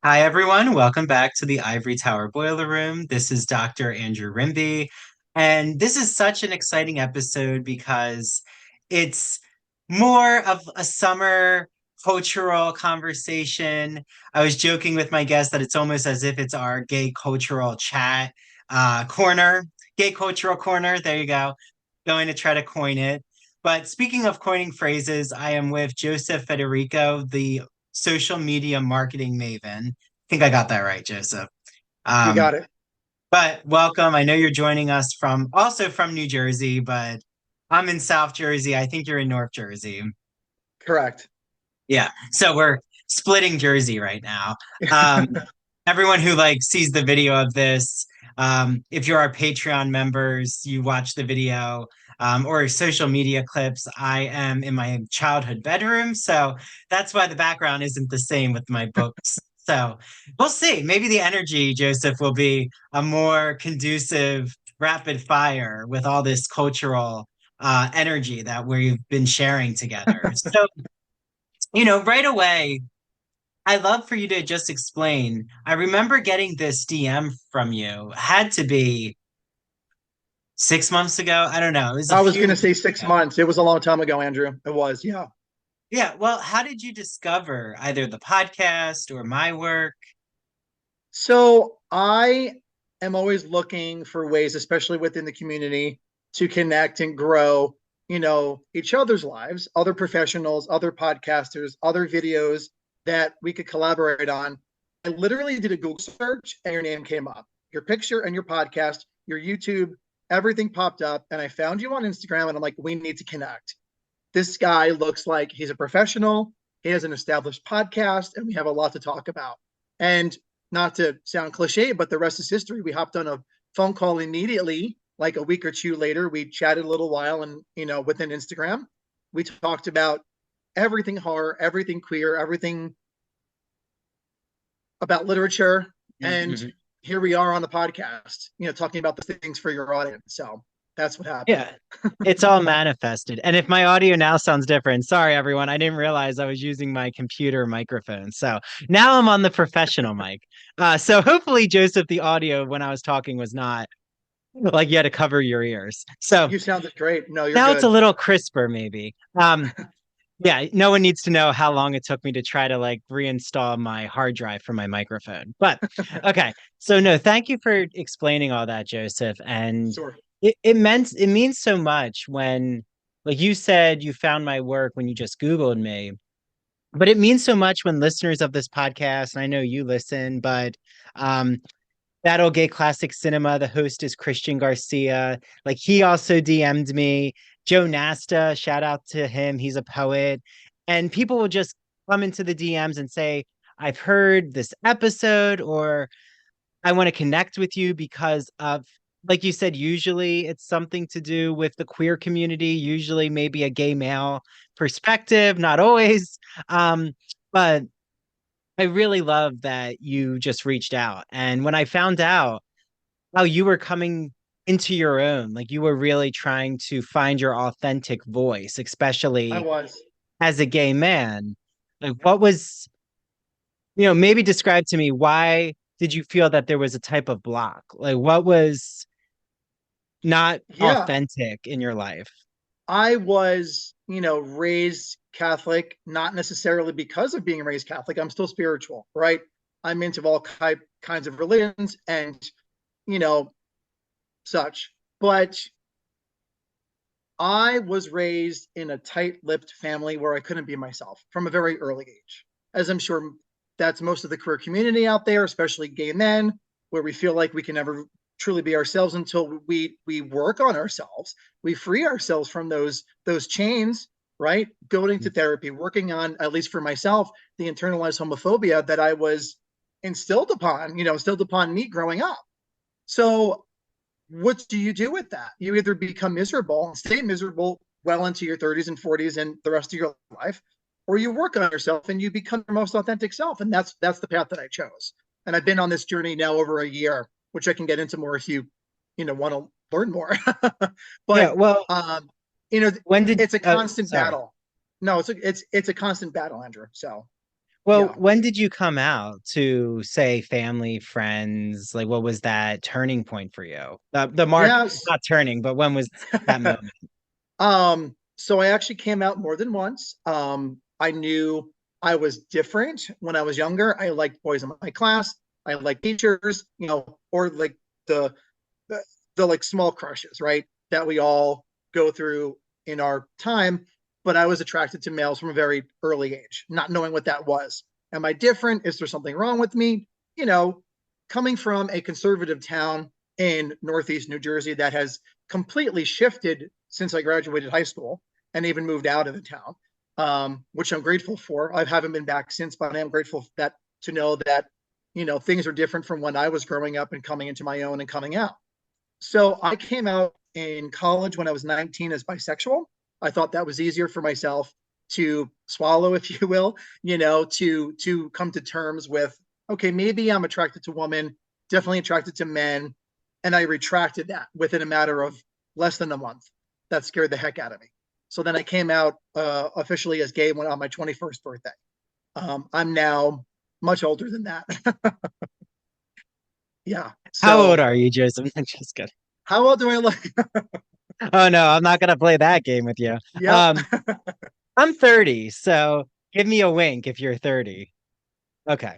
Hi, everyone. Welcome back to the Ivory Tower Boiler Room. This is Dr. Andrew Rimby. And this is such an exciting episode because it's more of a summer cultural conversation. I was joking with my guest that it's almost as if it's our gay cultural chat corner, gay cultural corner. There you go. Going to try to coin it. But speaking of coining phrases, I am with Joseph Federico, the social media marketing maven. Think I got that right, Joseph. You Um, got it. but welcome. I know you're joining us from also from New Jersey, but I'm in South Jersey. I think you're in North Jersey. Correct. Yeah. So we're splitting Jersey right now. Um, everyone who like sees the video of this, if you're our Patreon members, you watch the video or social media clips. I am in my childhood bedroom, so that's why the background isn't the same with my books. So we'll see. Maybe the energy, Joseph, will be a more conducive rapid fire with all this cultural energy that we've been sharing together. So, right away, I'd love for you to just explain. I remember getting this DM from you. Had to be 6 months ago. I don't know. It was a I was few going to months say six ago. months. It was a long time ago, Andrew. It was, yeah. Yeah. Well, how did you discover either the podcast or my work? So I am always looking for ways, especially within the community, to connect and grow, each other's lives, other professionals, other podcasters, other videos that we could collaborate on. I literally did a Google search and your name came up, your picture and your podcast, your YouTube, everything popped up. And I found you on Instagram and I'm like, we need to connect. This guy looks like he's a professional. He has an established podcast, and we have a lot to talk about. And not to sound cliche, but the rest is history. We hopped on a phone call immediately, like a week or two later. We chatted a little while, and within Instagram, we talked about everything horror, everything queer, everything about literature, and Mhm. here we are on the podcast, talking about the things for your audience. So that's what happened. Yeah. It's all manifested. And if my audio now sounds different, sorry everyone, I didn't realize I was using my computer microphone. So now I'm on the professional mic. So hopefully, Joseph, the audio when I was talking was not like you had to cover your ears. So You sounded great. No, you're now it's a good. little crisper, maybe. Yeah, no one needs to know how long it took me to try to like reinstall my hard drive for my microphone. But okay, so no, thank you for explaining all that, Joseph. And Sure. it means so much when, like you said, you found my work when you just Googled me. But it means so much when listeners of this podcast, and I know you listen, but um, Battle Gay Classic Cinema. The host is Christian Garcia. Like he also DM'd me. Joe Nasta, shout out to him. He's a poet. And people will just come into the DMs and say, I've heard this episode, or I want to connect with you because of, like you said, usually it's something to do with the queer community, usually maybe a gay male perspective, not always. But I really love that you just reached out. And when I found out how you were coming into your own, like you were really trying to find your authentic voice, I especially was. as a gay man, like what was, maybe describe to me why did you feel that there was a type of block? Like what was not Yeah, authentic in your life? I was, raised Catholic, not necessarily because of being raised Catholic. I'm still spiritual, right? I'm into all kinds of religions and, you know, such. But I was raised in a tight lipped family where I couldn't be myself from a very early age. As I'm sure that's most of the queer community out there, especially gay men, where we feel like we can never truly be ourselves until we work on ourselves. We free ourselves from those chains, right? Going to therapy, working on, at least for myself, the internalized homophobia that I was instilled upon me growing up. So what do you do with that? You either become miserable and stay miserable well into your 30s and 40s and the rest of your life, or you work on yourself and you become your most authentic self. And that's the path that I chose. And I've been on this journey now over a year, which I can get into more if you want to learn more. Yeah, but well, um, you know, when did it's a constant sorry. battle. No, it's a constant battle, Andrew. So Well, Yeah. when did you come out to, say, family, friends? Like, what was that turning point for you? The mark, Yes. not turning, but when was that moment? So I actually came out more than once. I knew I was different when I was younger. I liked boys in my class. I liked teachers, or like the, the like small crushes, right? That we all go through in our time. But I was attracted to males from a very early age, not knowing what that was. Am I different? Is there something wrong with me? You know, Coming from a conservative town in Northeast New Jersey that has completely shifted since I graduated high school and even moved out of the town, which I'm grateful for. I haven't been back since, but I am grateful that to know that things are different from when I was growing up and coming into my own and coming out. So I came out in college when I was 19 as bisexual. I thought that was easier for myself to swallow, if you will, to come to terms with, okay, maybe I'm attracted to women, definitely attracted to men. And I retracted that within a matter of less than a month. That scared the heck out of me. So then I came out officially as gay when on my 21st birthday. I'm now much older than that. Yeah. How old So are you, Joseph? I'm just kidding. how old do I look? Oh no, I'm not gonna play that game with you. Yep. Um, I'm 30, so give me a wink if you're 30. Okay.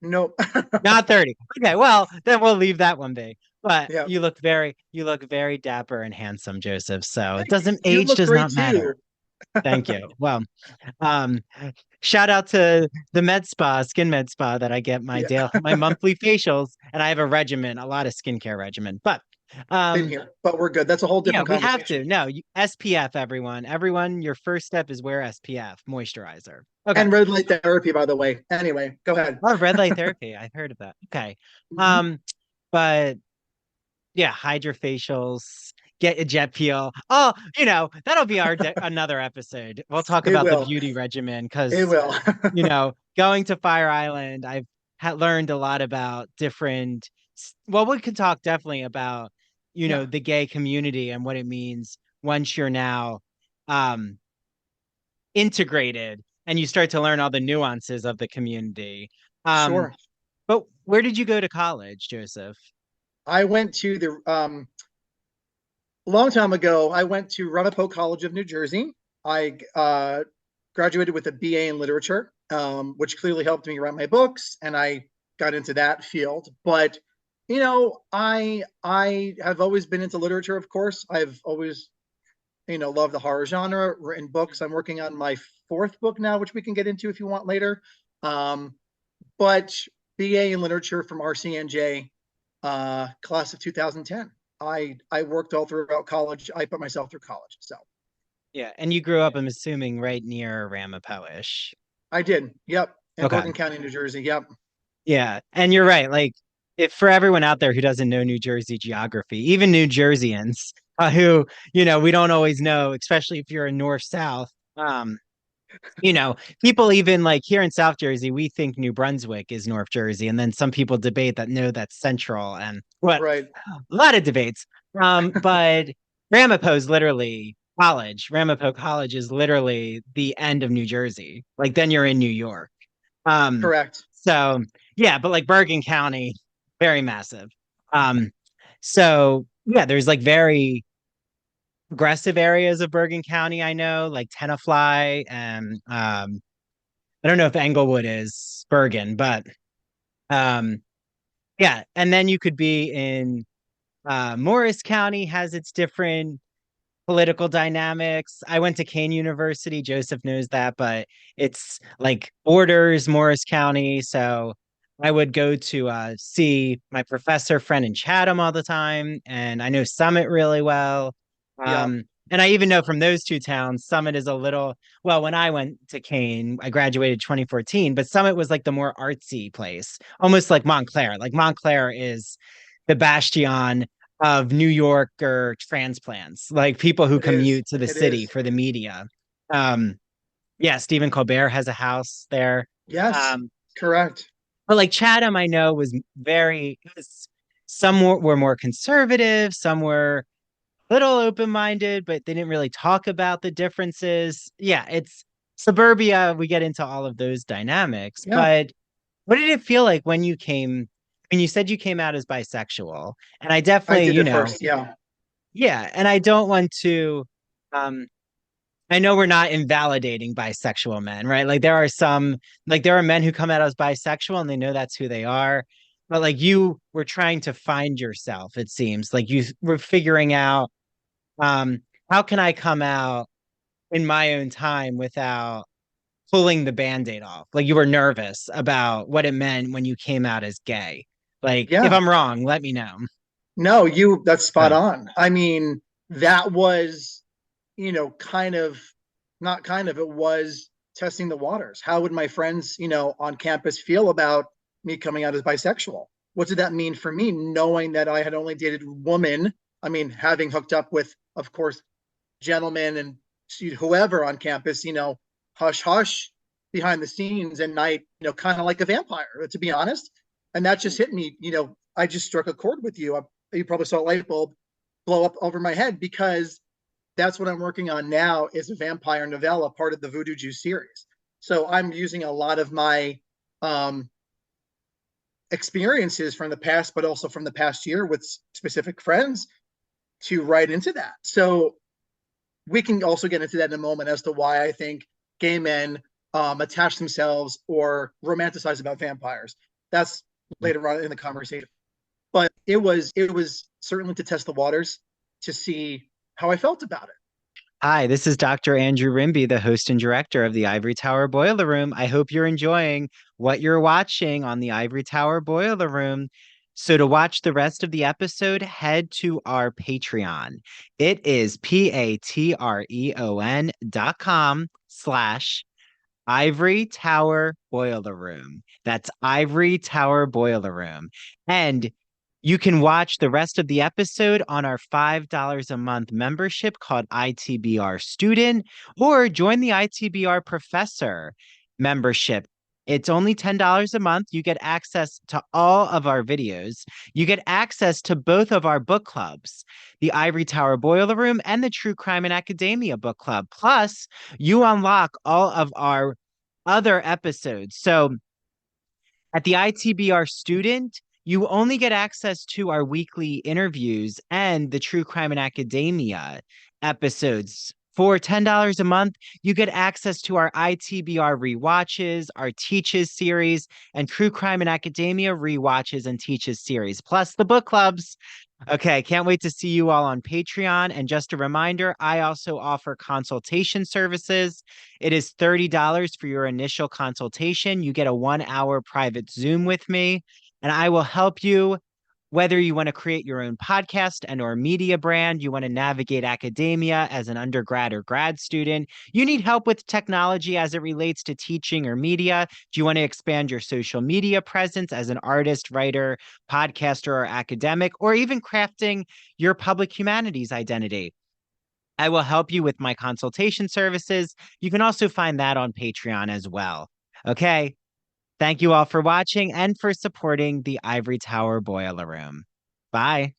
Nope. Not 30. Okay, well, then we'll leave that one be. But Yeah. you look very dapper and handsome, Joseph. So it Thank you. doesn't You age look does great not matter. too. Thank you. Well, um, shout out to the med spa, skin med spa that I get Yeah. my monthly facials, and I have a regimen, a lot of skincare regimen. But Same um, here, but we're good. That's a whole yeah, different we have conversation. to. No, SPF, everyone. Everyone, your first step is wear SPF, moisturizer. Okay. And red light therapy, by the way. Anyway, go ahead. Oh, red light therapy. I've heard of that. Okay. Mhm. Um, but yeah, hydrofacials, get a jet peel. Oh, that'll be our another episode. We'll talk It about the will. beauty regimen It because, will. going to Fire Island, I've learned a lot about different. Well, we could talk definitely about, Yeah, the gay community and what it means once you're now um integrated and you start to learn all the nuances of the community. Um, sure. but where did you go to college, Joseph? I went to the a long time ago. I went to Ramapo College of New Jersey. I graduated with a BA in literature, which clearly helped me write my books, and I got into that field. But I have always been into literature. Of course, I've always love the horror genre, written books. I'm working on my fourth book now, which we can get into if you want later. Um, but BA in literature from RCNJ, class of 2010. I worked all throughout college. I put myself through college, so Yeah, and you grew up, I'm assuming, right near Ramapo-ish. I did. Yep, in Okay. Bergen County, New Jersey. Yep. Yeah, and you're right. Like, if for everyone out there who doesn't know New Jersey geography, even New Jerseyans, who, we don't always know, especially if you're in north south. People even like here in South Jersey, we think New Brunswick is North Jersey, and then some people debate that no, that's central, and what Right. a lot of debates. But Ramapo's literally college. Ramapo College is literally the end of New Jersey. Like then you're in New York. Um, Correct. so yeah, but like Bergen County, very massive. Um, so yeah, there's like very aggressive areas of Bergen County, I know, like Tenafly and I don't know if Englewood is Bergen, but um yeah, and then you could be in Morris County has its different political dynamics. I went to Kane University. Joseph knows that, but it's like borders Morris County. So I would go to see my professor friend in Chatham all the time, and I know Summit really well. Yeah. And I even know from those two towns, Summit is a little, well, when I went to Kane, I graduated 2014, but Summit was like the more artsy place, almost like Montclair. Like Montclair is the bastion of New Yorker transplants, like people who It is. commute to the It city is. for the media. Um, yeah, Stephen Colbert has a house there. Yes. Um, Correct. but like Chatham, I know some were more conservative, some were a little open minded, but they didn't really talk about the differences. Yeah, it's suburbia, we get into all of those dynamics. Yeah, But what did it feel like when you came, when you said you came out as bisexual? And I I definitely, did at first. Yeah, yeah, and I don't want to, um, I know we're not invalidating bisexual men, right? Like there are some, like there are men who come out as bisexual and they know that's who they are. But like you were trying to find yourself, it seems like you were figuring out, um, how can I come out in my own time without pulling the band-aid off? Like you were nervous about what it meant when you came out as gay. Like if yeah. I'm wrong, let me know. No, that's spot Huh. on. I mean, that was, kind of, not kind of, it was testing the waters. How would my friends, on campus feel about me coming out as bisexual? What did that mean for me, knowing that I had only dated women? I mean, having hooked up with, of course, gentlemen and whoever on campus, hush hush behind the scenes, and night, kind of like a vampire, to be honest. And that just hit me. I just struck a chord with you. You probably saw a light bulb blow up over my head, because that's what I'm working on now, is a vampire novella, part of the Voodoo Juice series. So I'm using a lot of my um, experiences from the past, but also from the past year with specific friends, to write into that. So we can also get into that in a moment, as to why I think gay men attach themselves or romanticize about vampires. That's later on in the conversation. But it was certainly to test the waters, to see how I felt about it. Hi, this is Dr. Andrew Rimby, the host and director of the Ivory Tower Boiler Room. I hope you're enjoying what you're watching on the Ivory Tower Boiler Room. So to watch the rest of the episode, head to our Patreon. It is patreon.com/ Ivory Tower Boiler Room. That's Ivory Tower Boiler Room. And you can watch the rest of the episode on our $5 a month membership called ITBR Student, or join the ITBR Professor membership. It's only $10 a month. You get access to all of our videos. You get access to both of our book clubs, the Ivory Tower Boiler Room and the True Crime and Academia Book Club. Plus, you unlock all of our other episodes. So at the ITBR Student, you only get access to our weekly interviews and the True Crime and Academia episodes. For $10 a month, you get access to our ITBR rewatches, our Teaches series, and True Crime and Academia rewatches and Teaches series, plus the book clubs. Okay, can't wait to see you all on Patreon. And just a reminder, I also offer consultation services. It is $30 for your initial consultation. You get a 1 hour private Zoom with me, and I will help you whether you want to create your own podcast and or media brand, you want to navigate academia as an undergrad or grad student, you need help with technology as it relates to teaching or media. Do you want to expand your social media presence as an artist, writer, podcaster, or academic, or even crafting your public humanities identity? I will help you with my consultation services. You can also find that on Patreon as well. Okay. Thank you all for watching and for supporting the Ivory Tower Boiler Room. Bye.